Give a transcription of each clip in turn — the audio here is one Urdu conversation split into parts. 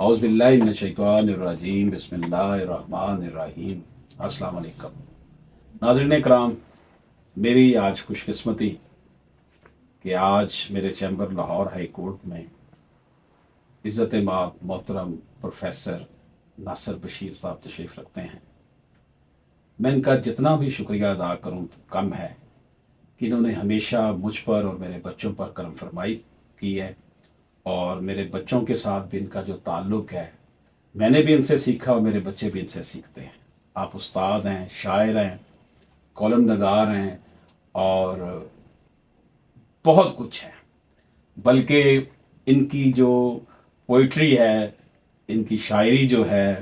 اعوذ باللہ من الشیطان الرجیم بسم اللہ الرحمن الرحیم السلام علیکم ناظرین کرام. میری آج خوش قسمتی کہ آج میرے چیمبر لاہور ہائی کورٹ میں عزت مآب محترم پروفیسر ناصر بشیر صاحب تشریف رکھتے ہیں. میں ان کا جتنا بھی شکریہ ادا کروں تو کم ہے کہ انہوں نے ہمیشہ مجھ پر اور میرے بچوں پر کرم فرمائی کی ہے، اور میرے بچوں کے ساتھ بھی ان کا جو تعلق ہے میں نے بھی ان سے سیکھا اور میرے بچے بھی ان سے سیکھتے ہیں. آپ استاد ہیں، شاعر ہیں، کالم نگار ہیں اور بہت کچھ ہے. بلکہ ان کی جو پوئٹری ہے، ان کی شاعری جو ہے،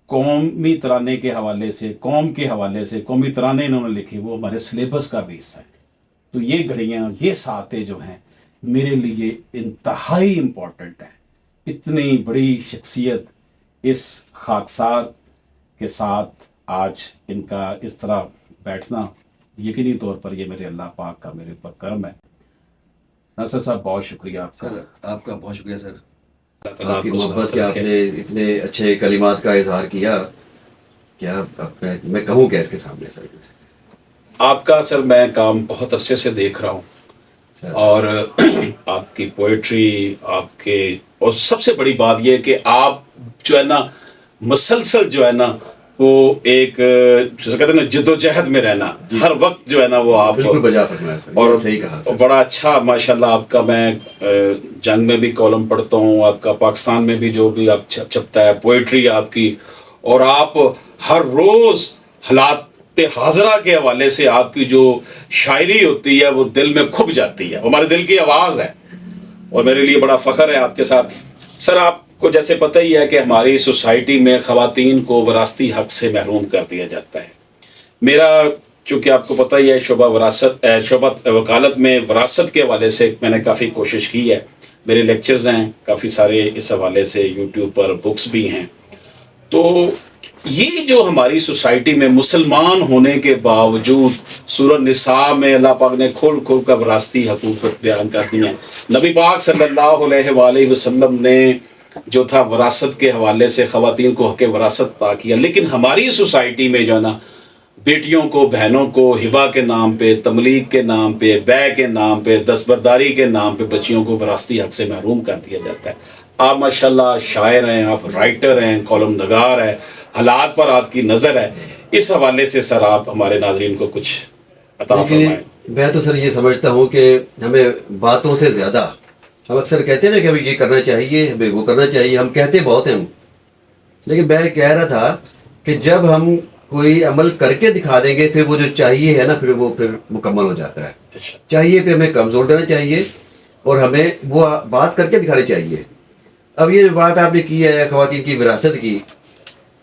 قومی ترانے کے حوالے سے، قوم کے حوالے سے قومی ترانے انہوں نے لکھے، وہ ہمارے سلیبس کا بھی حصہ ہے. تو یہ گھڑیاں، یہ ساعتیں جو ہیں میرے لیے انتہائی امپورٹنٹ ہیں. اتنی بڑی شخصیت اس خاکسار کے ساتھ آج ان کا اس طرح بیٹھنا یقینی طور پر یہ میرے اللہ پاک کا میرے اوپر کرم ہے. ناصر صاحب بہت شکریہ آپ کا. سر آپ کا بہت شکریہ سر، اللہ تعالیٰ آپ کی کو محبت سلامت کہ آپ رکھے. نے اتنے اچھے کلمات کا اظہار کیا. کیا میں کہوں کیا اس کے سامنے سر؟ آپ کا سر میں کام بہت عرصے سے دیکھ رہا ہوں، سر اور آپ کی پوئٹری، آپ کے، اور سب سے بڑی بات یہ کہ آپ جو ہے نا مسلسل جو ہے نا وہ ایک جیسے کہتے ہیں نا جد و جہد میں رہنا، جی ہر سر، وقت جو ہے نا وہ آپ بالکل بجا فرمایا سر، اور یہ صحیح کہا سر. بڑا اچھا ماشاءاللہ آپ کا. میں جنگ میں بھی کالم پڑھتا ہوں آپ کا، پاکستان میں بھی جو بھی آپ چھپتا ہے پوئٹری آپ کی، اور آپ ہر روز حالات حاضرہ کے حوالے سے آپ کی جو شاعری ہوتی ہے وہ دل میں کھپ جاتی ہے، ہمارے دل کی آواز ہے، اور میرے لیے بڑا فخر ہے آپ کے ساتھ. سر آپ کو جیسے پتہ ہی ہے کہ ہماری سوسائٹی میں خواتین کو وراثتی حق سے محروم کر دیا جاتا ہے. میرا چونکہ آپ کو پتہ ہی ہے شعبہ وکالت میں وراثت کے حوالے سے میں نے کافی کوشش کی ہے. میرے لیکچرز ہیں کافی سارے اس حوالے سے، یوٹیوب پر بکس بھی ہیں. تو یہ جو ہماری سوسائٹی میں مسلمان ہونے کے باوجود سورہ نساء میں اللہ پاک نے کھول کھول کر وراثتی حقوق بیان کر دی ہیں. نبی پاک صلی اللہ علیہ وآلہ وسلم نے جو تھا وراثت کے حوالے سے خواتین کو حق وراثت عطا کیا، لیکن ہماری سوسائٹی میں جو ہے نا بیٹیوں کو، بہنوں کو ہبہ کے نام پہ، تملیغ کے نام پہ، بیع کے نام پہ، دستبرداری کے نام پہ بچیوں کو وراثتی حق سے محروم کر دیا جاتا ہے. آپ ماشاءاللہ شاعر ہیں، آپ رائٹر ہیں، کالم نگار ہیں، حالات پر آپ کی نظر ہے. اس حوالے سے سر آپ ہمارے ناظرین کو کچھ عطا دیکھیے، فرمائیں. میں تو سر یہ سمجھتا ہوں کہ ہمیں باتوں سے زیادہ، ہم اکثر کہتے ہیں نا کہ ہمیں یہ کرنا چاہیے، ہمیں وہ کرنا چاہیے، ہم کہتے بہت ہیں ہم. لیکن میں کہہ رہا تھا کہ جب ہم کوئی عمل کر کے دکھا دیں گے، پھر وہ جو چاہیے ہے نا، پھر وہ مکمل ہو جاتا ہے. چاہیے پہ ہمیں کمزور دینا چاہیے اور ہمیں وہ بات کر کے دکھانی چاہیے. اب یہ بات آپ نے کی ہے خواتین کی وراثت کی،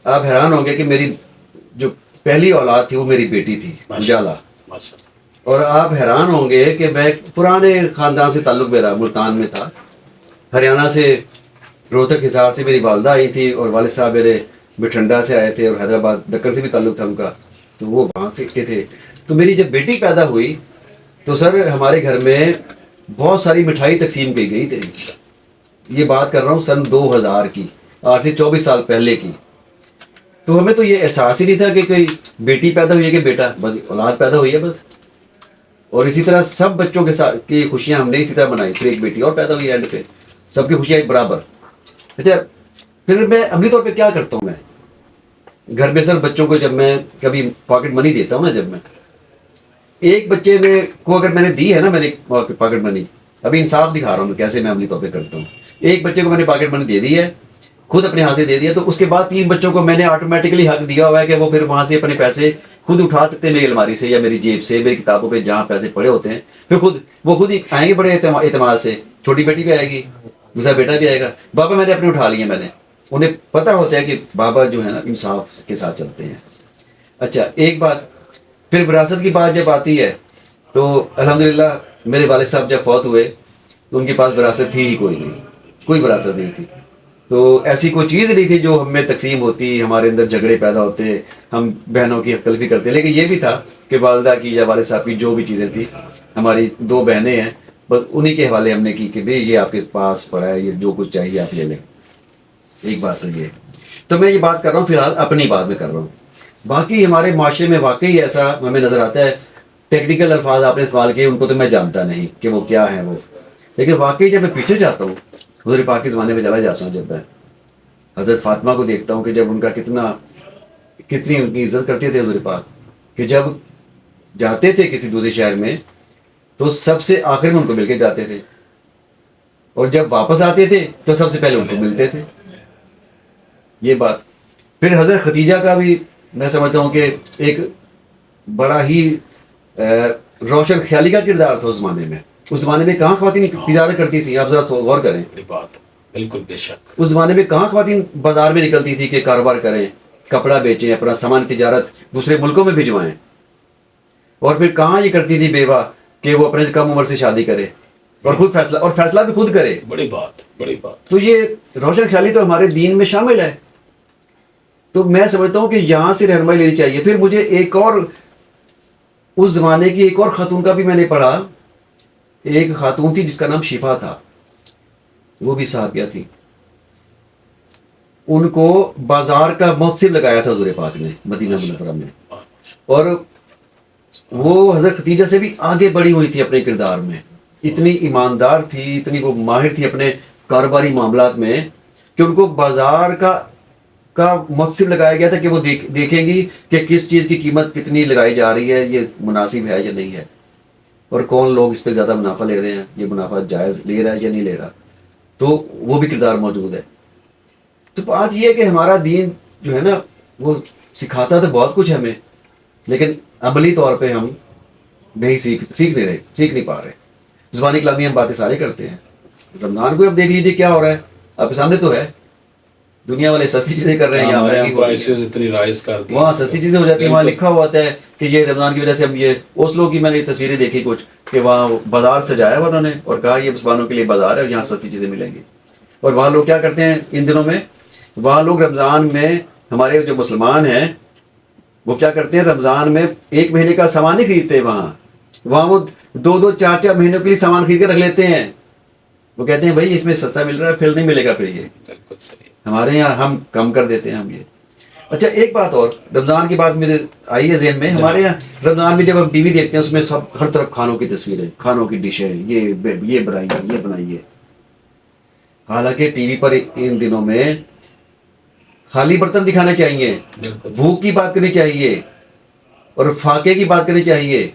آپ حیران ہوں گے کہ میری جو پہلی اولاد تھی وہ میری بیٹی تھی اجالا. اور آپ حیران ہوں گے کہ میں پرانے خاندان سے تعلق میرا ملتان میں تھا، ہریانہ سے، روہتک حصار سے میری والدہ آئی تھی، اور والد صاحب میرے بٹھنڈا سے آئے تھے، اور حیدرآباد دکن سے بھی تعلق تھا ان کا، تو وہ وہاں سے کے تھے. تو میری جب بیٹی پیدا ہوئی تو سر ہمارے گھر میں بہت ساری مٹھائی تقسیم کی گئی تھی. یہ بات کر رہا ہوں سن 2000 کی، آج سے 24 سال پہلے کی. تو ہمیں تو یہ احساس ہی نہیں تھا کہ کوئی بیٹی پیدا ہوئی ہے کہ بیٹا، بس اولاد پیدا ہوئی ہے بس. اور اسی طرح سب بچوں کے ساتھ کی خوشیاں ہم نے اسی طرح منائی. پھر ایک بیٹی اور پیدا ہوئی اینڈ پہ، سب کی خوشیاں ایک برابر. اچھا، پھر میں عملی طور پہ کیا کرتا ہوں، میں گھر میں سر بچوں کو جب میں کبھی پاکٹ منی دیتا ہوں نا، جب میں ایک بچے نے کو اگر میں نے دی ہے نا، میں نے پاکٹ منی، ابھی انصاف دکھا رہا ہوں میں کیسے میں عملی طور پہ کرتا ہوں. ایک بچے کو میں نے پاکٹ منی دے دی ہے، خود اپنے ہاتھ سے دے دیا، تو اس کے بعد 3 بچوں کو میں نے آٹومیٹکلی حق دیا ہوا ہے کہ وہ پھر وہاں سے اپنے پیسے خود اٹھا سکتے ہیں، میری الماری سے یا میری جیب سے، میری کتابوں پہ جہاں پیسے پڑے ہوتے ہیں. پھر وہ خود ہی آئیں گے بڑے اعتماد سے. چھوٹی بیٹی بھی آئے گی، دوسرا بیٹا بھی آئے گا. بابا میں نے اپنے اٹھا لیے، میں نے، انہیں پتہ ہوتا ہے کہ بابا جو ہے نا انصاف کے ساتھ چلتے ہیں. اچھا، ایک بات پھر وراثت کی بات جب آتی ہے تو الحمدللہ میرے والد صاحب جب فوت ہوئے تو ان کے پاس وراثت تھی ہی کوئی نہیں، کوئی وراثت نہیں تھی. تو ایسی کوئی چیز نہیں تھی جو ہم میں تقسیم ہوتی، ہمارے اندر جھگڑے پیدا ہوتے، ہم بہنوں کی حق تلفی کرتے. لیکن یہ بھی تھا کہ والدہ کی یا والد صاحب کی جو بھی چیزیں تھیں، ہماری 2 بہنیں ہیں، بس انہی کے حوالے ہم نے کی کہ بھئی یہ آپ کے پاس پڑا ہے، یہ جو کچھ چاہیے آپ لے لیں. ایک بات تو یہ، تو میں یہ بات کر رہا ہوں فی الحال اپنی بات میں کر رہا ہوں. باقی ہمارے معاشرے میں واقعی ایسا ہمیں نظر آتا ہے. ٹیکنیکل الفاظ آپ نے استعمال کیے، ان کو تو میں جانتا نہیں کہ وہ کیا ہیں وہ، لیکن واقعی جب میں پیچھے جاتا ہوں، حضور پاک کے زمانے میں چلا جاتا ہوں، جب میں حضرت فاطمہ کو دیکھتا ہوں کہ جب ان کا کتنی ان کی عزت کرتے تھے حضور پاک، کہ جب جاتے تھے کسی دوسرے شہر میں تو سب سے آخر میں ان کو مل کے جاتے تھے، اور جب واپس آتے تھے تو سب سے پہلے ان کو ملتے تھے. یہ بات. پھر حضرت ختیجہ کا بھی میں سمجھتا ہوں کہ ایک بڑا ہی روشن خیالی کا کردار تھا اس زمانے میں. اس زمانے میں کہاں خواتین تجارت کرتی تھی؟ آپ ذرا غور کریں. بڑی بات، بالکل بے شک. اس زمانے میں کہاں خواتین بازار میں نکلتی تھی کہ کاروبار کریں، کپڑا بیچیں، اپنا سامان تجارت دوسرے ملکوں میں بھجوائیں. اور پھر کہاں یہ کرتی تھی بیوہ کہ وہ اپنے سے کم عمر سے شادی کرے اور خود فیصلہ بھی خود کرے. بڑی بات، بڑی بات. تو یہ روشن خیالی تو ہمارے دین میں شامل ہے. تو میں سمجھتا ہوں کہ یہاں سے رہنمائی لینی چاہیے. پھر مجھے ایک اور اس زمانے کی ایک اور خاتون کا بھی میں نے پڑھا. ایک خاتون تھی جس کا نام شفا تھا، وہ بھی صحابیہ تھی. ان کو بازار کا محتسب لگایا تھا حضور پاک نے مدینہ منورہ میں، اور وہ حضرت ختیجہ سے بھی آگے بڑھی ہوئی تھی اپنے کردار میں. اتنی ایماندار تھی، اتنی وہ ماہر تھی اپنے کاروباری معاملات میں کہ ان کو بازار کا محتسب لگایا گیا تھا کہ وہ دیکھیں گی کہ کس چیز کی قیمت کتنی لگائی جا رہی ہے، یہ مناسب ہے یا نہیں ہے، اور کون لوگ اس پہ زیادہ منافع لے رہے ہیں، یہ منافع جائز لے رہا ہے یا نہیں لے رہا. تو وہ بھی کردار موجود ہے. تو بات یہ ہے کہ ہمارا دین جو ہے نا وہ سکھاتا تو بہت کچھ ہمیں، لیکن عملی طور پہ ہم نہیں سیکھ نہیں پا رہے. زبانی کلامی ہم باتیں سارے کرتے ہیں. رمضان کو اب دیکھ لیجیے کیا ہو رہا ہے، آپ کے سامنے تو ہے. دنیا والے سستی چیزیں کر رہے ہیں، یہاں مہنگی ہو رہی ہے. اتنی رائز کر دی، وہاں سستی چیزیں ہو جاتی ہیں. وہاں لکھا ہوا ہوتا ہے کہ یہ رمضان کی وجہ سے ہم یہ اوسلو کی میں نے تصویریں دیکھی کچھ کہ وہاں بازار سجایا ہوا انہوں نے اور کہا یہ مسلمانوں کے لیے بازار ہے اور یہاں سستی چیزیں ملیں گی. اور وہاں لوگ کیا کرتے ہیں ان دنوں میں؟ وہاں لوگ رمضان میں، ہمارے جو مسلمان ہیں وہ کیا کرتے ہیں، رمضان میں ایک مہینے کا سامان نہیں خریدتے. وہاں وہ 2 4 مہینوں کے لیے سامان خرید کے رکھ لیتے ہیں. وہ کہتے ہیں بھائی اس میں سستا مل رہا ہے، پھر نہیں ملے گا. پھر یہ بالکل صحیح. ہمارے یہاں ہم کم کر دیتے ہیں ہم یہ. اچھا ایک بات اور رمضان کی بات میرے آئی ہے ذہن میں. ہمارے یہاں رمضان میں جب ہم ٹی وی دیکھتے ہیں اس میں سب ہر طرف کھانوں کی تصویریں، کھانوں کی ڈشیں، یہ بنائیے یہ بنائیے. حالانکہ ٹی وی پر ان دنوں میں خالی برتن دکھانے چاہیے، بھوک کی بات کرنی چاہیے اور فاقے کی بات کرنی چاہیے.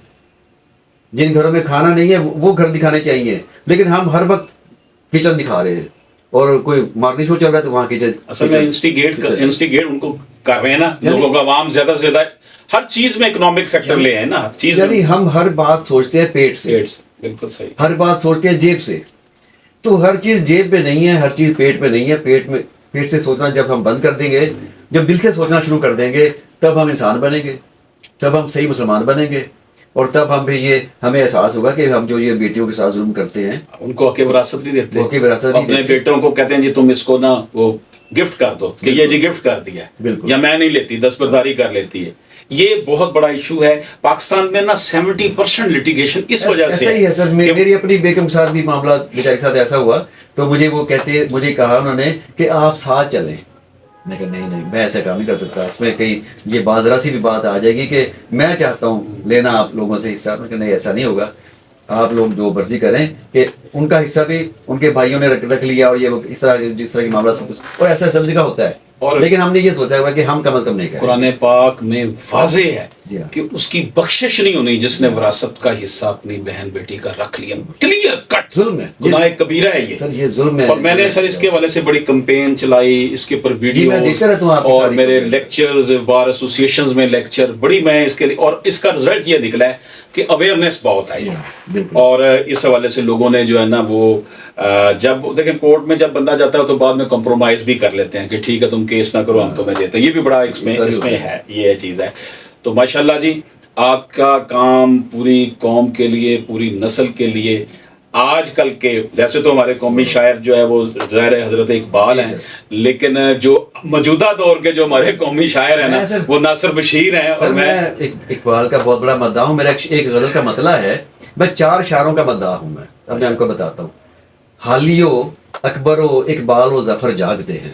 جن گھروں میں کھانا نہیں ہے وہ گھر دکھانے چاہیے، لیکن ہم ہر وقت کچن دکھا رہے ہیں. اور کوئی مارننگ شو چل رہا ہے تو وہاں کچن. اصل میں انسٹیگیٹ ان کو کر رہے ہیں نا لوگوں کا، عوام زیادہ سے زیادہ ہر چیز میں اکنامک فیکٹر لے ہیں نا ہر چیز. یعنی ہم ہر بات سوچتے ہیں پیٹ سے، بالکل صحیح. ہر بات سوچتے ہیں جیب سے. تو ہر چیز جیب میں نہیں ہے، ہر چیز پیٹ میں نہیں ہے. پیٹ سے سوچنا جب ہم بند کر دیں گے، جب دل سے سوچنا شروع کر دیں گے، تب ہم انسان بنیں گے، تب ہم صحیح مسلمان بنیں گے. اور تب ہمیں احساس ہوگا کہ ہم جو یہ بیٹیوں کے ساتھ ظلم کرتے ہیں ان کو حق وراثت نہیں دیتے. وہ وراثت نہیں اپنے دیتے. بیٹوں کو کہتے ہیں جی تم اس کو نا وہ گفٹ کر دو کہ یہ جی گفٹ کر دیا ہے، بالکل. یا میں نہیں لیتی، دستبرداری کر لیتی ہے. یہ بہت بڑا ایشو ہے پاکستان میں نا. 70% لٹیگیشن اس وجہ سے ایسا ہی ہے سر. میری اپنی بیگم کے ساتھ بھی معاملہ بیچارے کے ساتھ ایسا ہوا تو مجھے کہا انہوں نے کہ آپ ساتھ چلیں. میں کہا نہیں میں ایسا کام نہیں کر سکتا. اس میں کہیں یہ بازرا سی بھی بات آ جائے گی کہ میں چاہتا ہوں لینا آپ لوگوں سے حصہ. میں کہا نہیں ایسا نہیں ہوگا، آپ لوگ جو مرضی کریں. کہ ان کا حصہ بھی ان کے بھائیوں نے رکھ لیا اور یہ جس طرح کی معاملہ سب کچھ اور ایسا سب جگہ ہوتا ہے. لیکن ہم نے یہ سوچا ہوا کہ ہم کم از کم نہیں کریں. قرآن پاک میں واضح ہے جی ہاں. کہ اس کی بخشش نہیں ہونی جس نے وراثت کا حصہ اپنی بہن بیٹی کا رکھ لیا. کلیئر کٹ ظلم ہے، گناہ کبیرہ ہے یہ سر. یہ ظلم ہے. اور میں نے سر اس کے حوالے سے بڑی کمپین چلائی، اس کے اوپر ویڈیو اور میرے لیکچرز، بار ایسوسیشنز میں لیکچر بڑی میں اس کے لیے. اور اس کا رزلٹ یہ نکلا ہے کہ اویئرنیس بہت آئی. اور اس حوالے سے لوگوں نے جو ہے نا وہ جب دیکھیں کورٹ میں جب بندہ جاتا ہے تو بعد میں کمپرومائز بھی کر لیتے ہیں کہ ٹھیک ہے تم کیس نہ کرو ہم تمہیں دیتے ہیں. یہ بھی بڑا اس میں ہے، یہ چیز ہے. تو ماشاءاللہ جی آپ کا کام پوری قوم کے لیے، پوری نسل کے لیے. آج کل کے ویسے تو ہمارے قومی شاعر جو ہے وہ ظاہر حضرت اقبال ہیں، لیکن جو موجودہ دور کے جو ہمارے قومی شاعر ہیں نا وہ ناصر بشیر ہیں. اور میں اقبال کا بہت بڑا مداح ہوں. میرا ایک غزل کا مطلع ہے، میں 4 شاعروں کا مداح ہوں. اب میں آپ کو بتاتا ہوں. حالیو، اکبر و اقبال و ظفر جاگتے ہیں،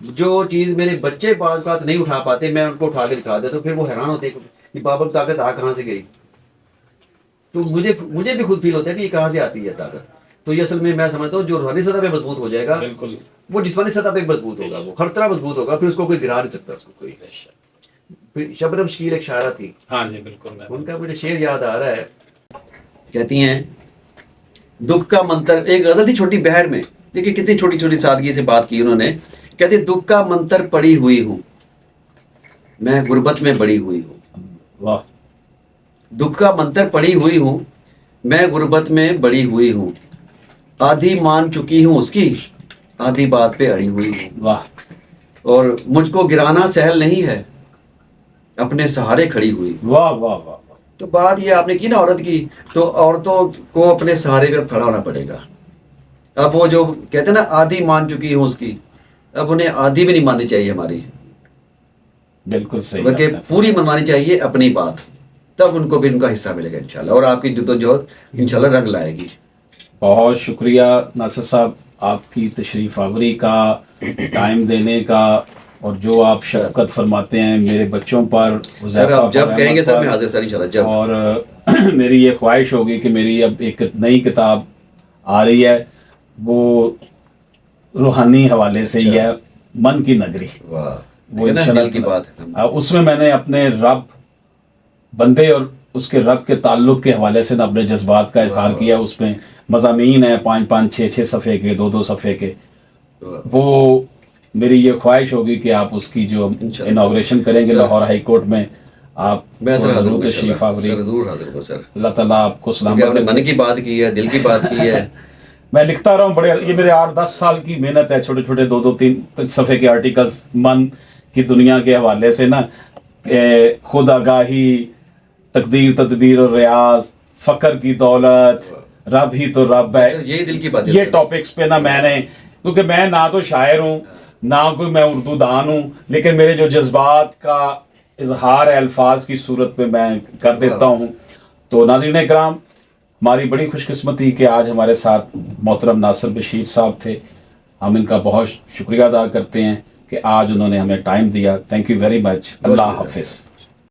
جو چیز میرے بچے بعض بات نہیں اٹھا پاتے میں ان کو اٹھا کے دکھا دیتا ہوں، پھر وہ حیران ہوتے ہیں کہ بابا کی طاقت آ کہاں سے گئی. تو مجھے بھی خود فیل ہوتا ہے کہ یہ کہاں سے آتی ہے طاقت. تو یہ اصل میں سمجھتا ہوں جو روحانی سطح پہ مضبوط ہو جائے گا بالکل. وہ جسمانی سطح پہ مضبوط ہوگا، وہ ہر طرح مضبوط ہوگا، پھر اس کو کوئی گرا نہیں سکتا اس کو کوئی. پھر شبنم شکیل ایک شاعرہ تھی، ہاں جی بالکل. ان کا مجھے شعر یاد آ رہا ہے، کہتی ہیں دکھ کا منتر، ایک غزل تھی چھوٹی بہر میں، دیکھیے کتنی چھوٹی چھوٹی سادگی سے بات کی انہوں نے. کہتی دکھ کا منتر پڑی ہوئی ہوں میں غربت میں بڑی ہوئی ہوں. واہ. دکھ کا منتر پڑی ہوئی ہوں میں غربت میں بڑی ہوئی ہوں، آدھی مان چکی ہوں اس کی آدھی بات پہ اڑی ہوئی ہوں. واہ. اور مجھ کو گرانا سہل نہیں ہے اپنے سہارے کھڑی ہوئی. واہ واہ واہ. تو بات یہ آپ نے کی نا عورت کی، تو عورتوں کو اپنے سہارے پہ کھڑا ہونا پڑے گا. اب وہ جو کہتے ہیں نا آدھی مان چکی ہوں اس کی، اب انہیں آدھی بھی نہیں ماننی چاہیے ہماری، بالکل صحیح. بلکہ پوری منوانی چاہیے اپنی بات، تب ان کو بھی ان کا حصہ ملے گا انشاءاللہ، اور آپ کی جدوجہد انشاءاللہ رنگ لائے گی. بہت شکریہ ناصر صاحب آپ کی تشریف آوری کا، ٹائم دینے کا، اور جو آپ شفقت فرماتے ہیں میرے بچوں پر. سر آپ جب کہیں گے سر میں حاضر سر انشاءاللہ جب. اور میری یہ خواہش ہوگی کہ میری اب ایک نئی کتاب آ رہی ہے، وہ روحانی حوالے سے ہی ہے، من کی نگری. واہ، وہ یہ نا انشاءاللہ دل کی بات ہے. اس میں نے اپنے رب، بندے اور اس کے رب کے تعلق کے حوالے سے اپنے جذبات کا اظہار کیا. اس میں مضامین ہیں 5-5 6-6 صفحے کے، 2-2 صفحے کے. وہ میری یہ خواہش ہوگی کہ آپ اس کی جو انوگریشن کریں گے لاہور ہائی کورٹ میں، آپ میں سر حاضر ہوں تشریف آوری. سر ضرور حاضر ہوں سر. اللہ تعالیٰ آپ کو کیونکہ آپ نے سلامت. من کی بات کی ہے، دل کی بات کی ہے. میں لکھتا رہا ہوں، بڑے یہ میرے 8-10 سال کی محنت ہے، چھوٹے چھوٹے 2-3 صفحے کے آرٹیکلز من کی دنیا کے حوالے سے نا. خود آگاہی، تقدیر تدبیر اور ریاض، فقر کی دولت، رب ہی تو رب ہے. سر یہی دل کی بات ہے. یہ ٹاپکس پہ نا میں نے، کیونکہ میں نہ تو شاعر ہوں نہ کوئی میں اردو دان ہوں، لیکن میرے جو جذبات کا اظہار ہے الفاظ کی صورت میں میں کر دیتا ہوں. تو ناظرین اکرام، ہماری بڑی خوش قسمتی کہ آج ہمارے ساتھ محترم ناصر بشیر صاحب تھے. ہم ان کا بہت شکریہ ادا کرتے ہیں کہ آج انہوں نے ہمیں ٹائم دیا. Thank you very much. اللہ حافظ.